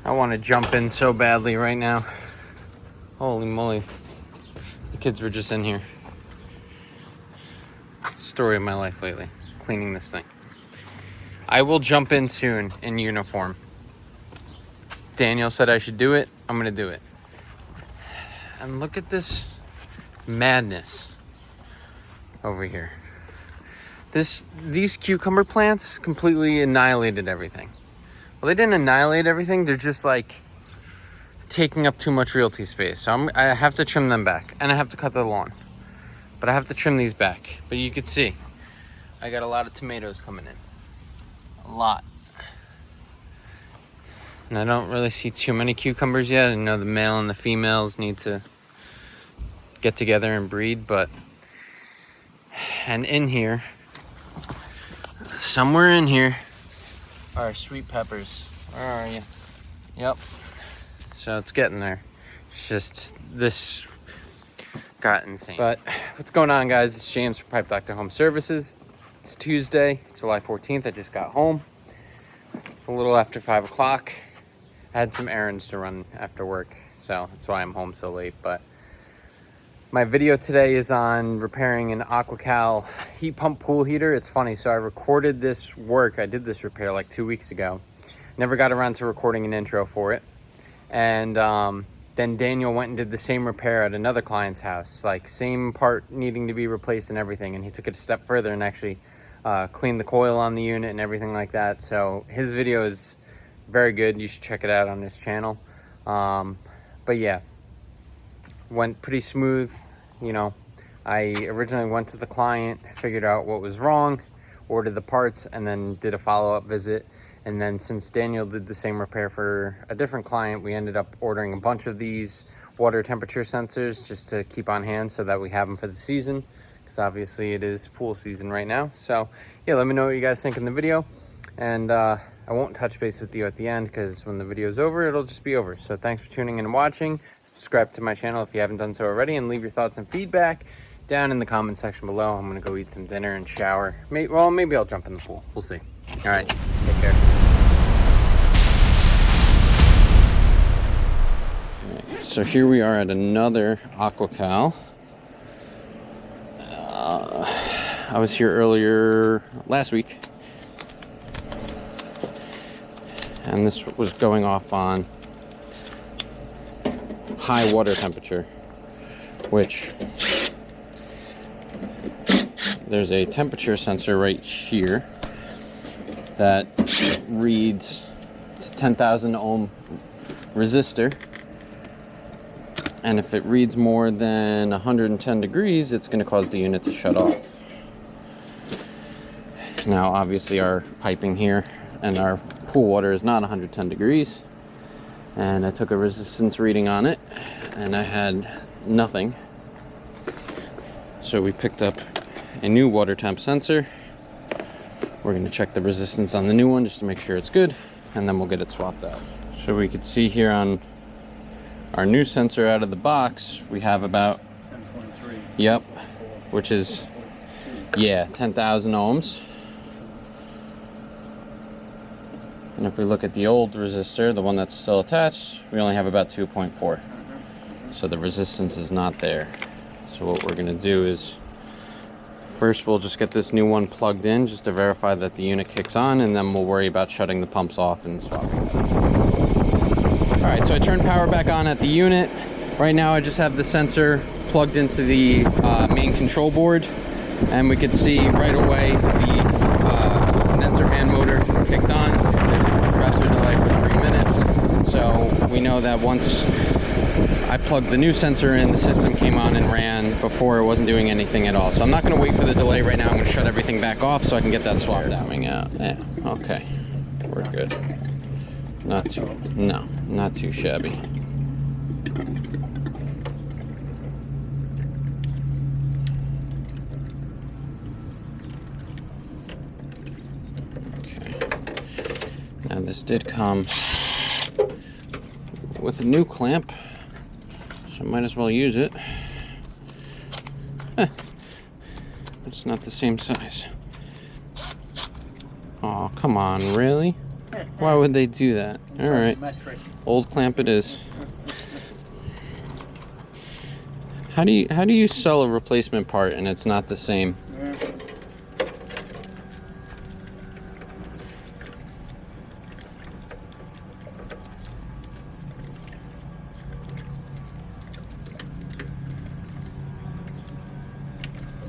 I want to jump in so badly right now. Holy moly. The kids were just in here. Story of my life lately, cleaning this thing. I will jump in soon in uniform. Daniel said I should do it. I'm going to do it. And look at this madness over here. These cucumber plants completely annihilated everything. Well, they didn't annihilate everything. They're just like taking up too much realty space. So I have to trim them back, and I have to cut the lawn. But I have to trim these back. But you can see, I got a lot of tomatoes coming in. A lot. And I don't really see too many cucumbers yet. I know the male and the females need to get together and breed, and in here, somewhere in here, are sweet peppers. Where are you? Yep. So it's getting there. It's just, this got insane. But what's going on, guys? It's James from Pipe Doctor Home Services. It's Tuesday, July 14th. I just got home. It's a little after 5 o'clock. I had some errands to run after work, so that's why I'm home so late. But my video today is on repairing an AquaCal heat pump pool heater. It's funny, so I recorded this work. I did this repair like 2 weeks ago. Never got around to recording an intro for it. And then Daniel went and did the same repair at another client's house. Like, same part needing to be replaced and everything. And he took it a step further and actually cleaned the coil on the unit and everything like that. So his video is very good. You should check it out on his channel. But yeah, went pretty smooth. You know, I originally went to the client, figured out what was wrong, ordered the parts, and then did a follow-up visit. And then since Daniel did the same repair for a different client, we ended up ordering a bunch of these water temperature sensors just to keep on hand so that we have them for the season, because obviously it is pool season right now. So yeah, let me know what you guys think in the video. And I won't touch base with you at the end, because when the video is over, it'll just be over. So thanks for tuning in and watching. Subscribe to my channel if you haven't done so already, and leave your thoughts and feedback down in the comment section below. I'm gonna go eat some dinner and shower. Maybe I'll jump in the pool. We'll see. All right, take care. All right, so here we are at another AquaCal. I was here earlier last week, and this was going off on high water temperature, which there's a temperature sensor right here that reads, it's a 10,000 ohm resistor, and if it reads more than 110 degrees, it's going to cause the unit to shut off. Now obviously our piping here and our pool water is not 110 degrees, and I took a resistance reading on it and I had nothing. So we picked up a new water temp sensor. We're going to check the resistance on the new one just to make sure it's good, and then we'll get it swapped out. So we could see here on our new sensor out of the box, we have about 10.3. Yep, which is, yeah, 10,000 ohms. And if we look at the old resistor, the one that's still attached, we only have about 2.4. So the resistance is not there. So what we're gonna do is, first we'll just get this new one plugged in just to verify that the unit kicks on, and then we'll worry about shutting the pumps off and swapping. All right, so I turned power back on at the unit. Right now I just have the sensor plugged into the main control board, and we could see right away the condenser fan motor kicked on. There's a compressor delay for 3 minutes. So we know that once I plugged the new sensor in, the system came on and ran. Before it wasn't doing anything at all. So I'm not going to wait for the delay right now. I'm going to shut everything back off so I can get that swapped out. Yeah, okay, we're good. Not too shabby. Now this did come with a new clamp, so I might as well use it. It's not the same size. Oh, come on, really? Why would they do that? All right. Metric. Old clamp it is. How do you sell a replacement part and it's not the same? Yeah.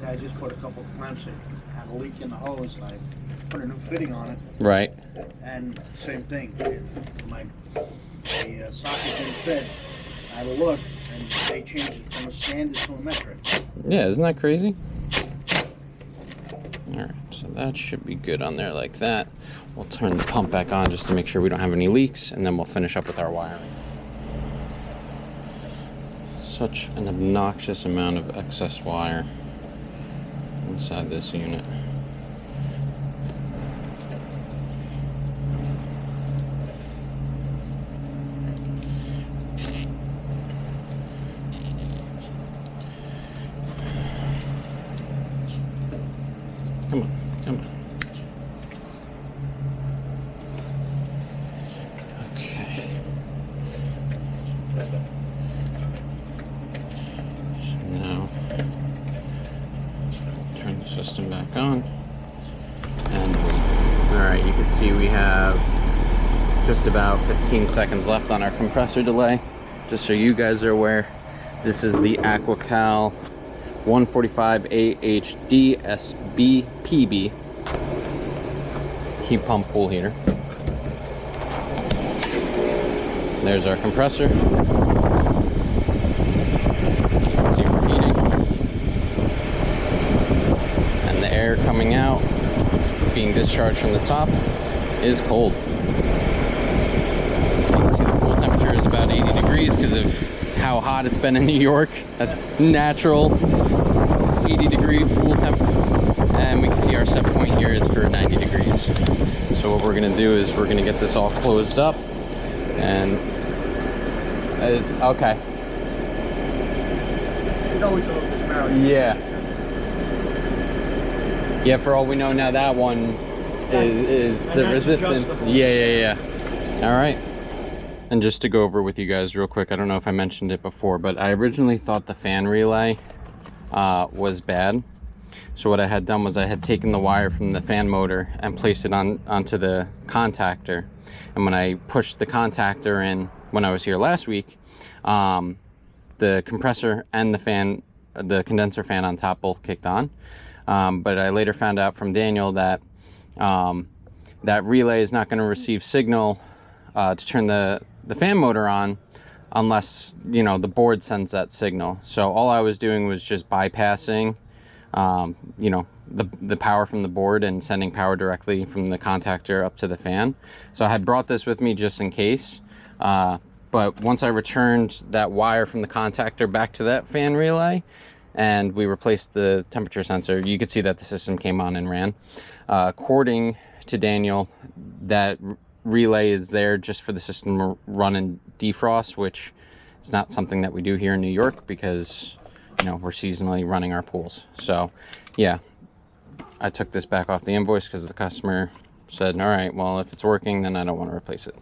I just put a couple of clamps in. Had a leak in the hose, and I put a new fitting on it. Right. And same thing. My socket didn't fit. I had a look, and they changed it from a standard to a metric. Yeah, isn't that crazy? All right, so that should be good on there like that. We'll turn the pump back on just to make sure we don't have any leaks, and then we'll finish up with our wiring. Such an obnoxious amount of excess wire inside this unit. Come on, come on. Okay. So now, turn the system back on. And alright, you can see we have just about 15 seconds left on our compressor delay. Just so you guys are aware, this is the AquaCal 145 AHD SBPB heat pump pool heater. There's our compressor. You can see we're heating. And the air coming out, being discharged from the top, is cold. You can see the pool temperature is about 80 degrees because of how hot it's been in New York. That's natural 80 degree pool temperature. And we can see our set point here is for 90 degrees. So what we're gonna do is we're gonna get this all closed up, and it's okay. It's always a little disparity. Yeah. Yeah, for all we know now, that one is the resistance. Yeah. All right. And just to go over with you guys real quick, I don't know if I mentioned it before, but I originally thought the fan relay was bad. So what I had done was I had taken the wire from the fan motor and placed it onto the contactor. And when I pushed the contactor in when I was here last week, the compressor and the fan, the condenser fan on top, both kicked on. But I later found out from Daniel that that relay is not going to receive signal to turn the fan motor on unless, you know, the board sends that signal. So all I was doing was just bypassing you know, the power from the board and sending power directly from the contactor up to the fan. So I had brought this with me just in case, but once I returned that wire from the contactor back to that fan relay and we replaced the temperature sensor, you could see that the system came on and ran. According to Daniel, that relay is there just for the system to run and defrost, which is not something that we do here in New York because, you know, we're seasonally running our pools. So yeah, I took this back off the invoice because the customer said, all right, well, if it's working, then I don't want to replace it.